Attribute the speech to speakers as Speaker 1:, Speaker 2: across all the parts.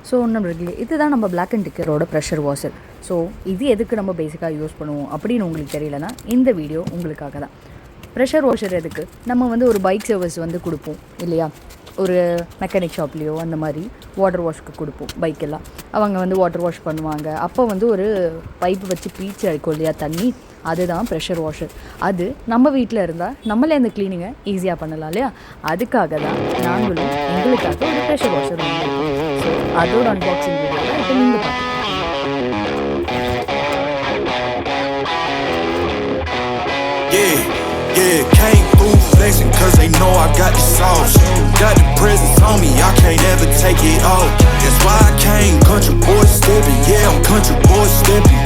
Speaker 1: So நம்மளுக்கு இதுதான் நம்ம Black+Deckerோட ப்ரெஷர் வாஷர். ஸோ இது எதுக்கு நம்ம பேசிக்காக யூஸ் பண்ணுவோம் அப்படின்னு உங்களுக்கு தெரியலனா இந்த வீடியோ உங்களுக்காக தான். ப்ரெஷர் வாஷர் எதுக்கு, நம்ம வந்து ஒரு பைக் சர்வீஸ் வந்து கொடுப்போம் இல்லையா, ஒரு மெக்கானிக் ஷாப்லேயோ அந்த மாதிரி வாட்டர் வாஷ்க்கு கொடுப்போம். பைக்கெல்லாம் அவங்க வந்து வாட்டர் வாஷ் பண்ணுவாங்க. அப்போ வந்து ஒரு பைப்பு வச்சு பீச்சு அடிக்கும் இல்லையா தண்ணி, அதுதான் ப்ரெஷர் வாஷர். அது நம்ம வீட்டில் இருந்தால் நம்மளே அந்த க்ளீனிங்கை ஈஸியாக பண்ணலாம் இல்லையா. அதுக்காக தான் நாங்களும் எங்களுக்காக ஒரு ப்ரெஷர் வாஷர் வாங்கியிருக்கோம். ஸோ அதோட அன்பாக்சிங் வீடியோவில் இப்போ நீங்கள் பார்க்கலாம்.
Speaker 2: Yeah, came through flexing cause they know I got the sauce. Got the presents on me, I can't ever take it off. That's why I came country boy stepping. Yeah, I'm country boy stepping.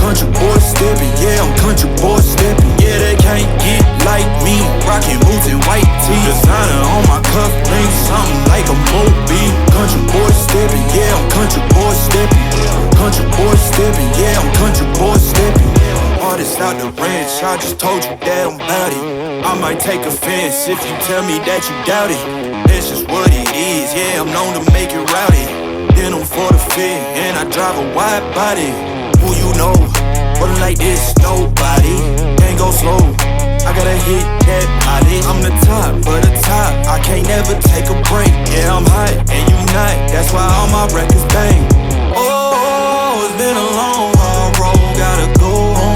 Speaker 2: Country boy stepping, yeah, I'm country boy stepping. Yeah, they can't get like me. Rockin' boots and white tee. Designer on my cuff link, something like a movie. Country boy stepping, yeah, I'm country boy stepping. Country boy stepping, yeah, I'm country boy stepping. Artist out the ranch, I just told you that I'm bout it. I might take offense if you tell me that you doubt it. That's just what it is, yeah, I'm known to make it rowdy. Then I'm for the fit, and I drive a wide body. Who you know, rolling like this, nobody. Can't go slow, I gotta hit that body. I'm the top of the top, I can't never take a break. Yeah, I'm hot, and you not, that's why all my records bang. Oh, it's been a long, hard road, gotta go home.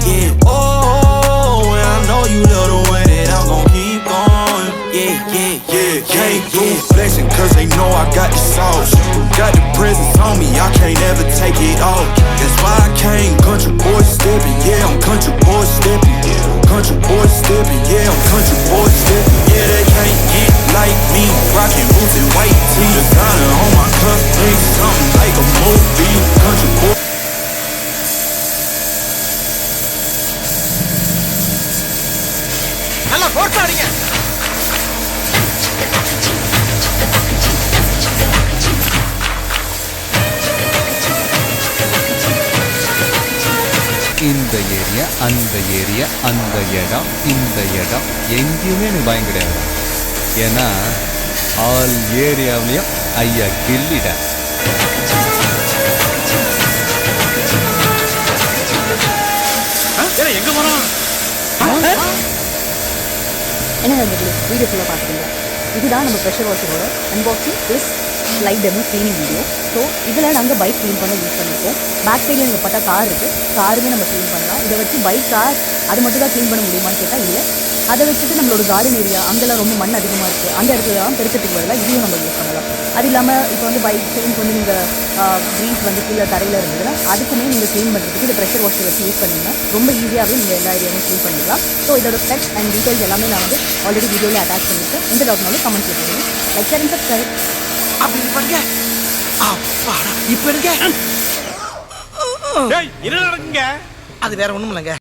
Speaker 2: Yeah. Oh, and I know you love the way that I'm gon' keep going. Yeah. Came through flexing cause they know I got the sauce. Got the presents on me, I can't ever take it off. That's why I came country boy stepping. Yeah, I'm country boy stepping. Country boy stepping, yeah, I'm country boy stepping. Yeah, they can't get like me. Rockin' boots and white tee. Designer on my cuff link, something like a movie. Country boy.
Speaker 3: நல்லா போட்டாடிங்க.
Speaker 4: இந்த area அந்த area அந்த இடம் இந்த இடம் எங்கேயுமே எனக்கு பயம் கிடையாது. ஏன்னா ஆல் ஏரியாவிலையும் ஐயா கில்லிட.
Speaker 3: எங்க போறோம்?
Speaker 1: என்ன வீடியோ ஃபுல்லாக பார்க்குறீங்களா? இதுதான் நம்ம ப்ரெஷர் வாஷரோட unboxing plus light demo cleaning video. So இதில் நாங்கள் பைக் க்ளீன் பண்ண யூஸ் பண்ணியிருக்கோம். பேக் சைடில் நீங்கள் பார்த்தா கார் இருக்குது, காருமே நம்ம க்ளீன் பண்ணலாம். இதை வச்சு பைக், கார் அது மட்டும் தான் க்ளீன் பண்ண முடியுமான்னு கேட்டால் இல்லை. அதை வச்சுட்டு நம்மளோட கார்டன் ஏரியா அங்கெல்லாம் ரொம்ப மண் அதிகமாக இருக்குது, அந்த இடத்துலலாம் பெருக்கிறதுக்கு பதிலாக இதையும் நம்ம யூஸ் பண்ணலாம். அது இல்லாமல் இப்போ வந்து பைக் செயின்ஸ் வந்து நீங்கள் க்ரீஸ் வந்து கீழே தரையில் இருந்ததுன்னா அதுக்குமே நீங்கள் க்ளீன் பண்ணுறதுக்கு இந்த ப்ரெஷர் வாஷர் வச்சு யூஸ் பண்ணிங்கன்னா ரொம்ப ஈஸியாகவே நீங்கள் எல்லா ஏரியாவும் க்ளீன் பண்ணிடலாம். ஸோ இதோட ஸ்பெக்ஸ் அண்ட் டீட்டெயில்ஸ் எல்லாமே நான் வந்து ஆல்ரெடி வீடியோவில் அட்டாச் பண்ணியிருக்கேன். எந்த டவுட்னாலும் கமெண்ட் பண்ணுங்கள். Like, share and subscribe.
Speaker 3: அப்படி பாருங்க. அப்பாடா, இப்போ இருங்க. என்ன நடக்குங்க? அது வேற ஒண்ணும் இல்லைங்க,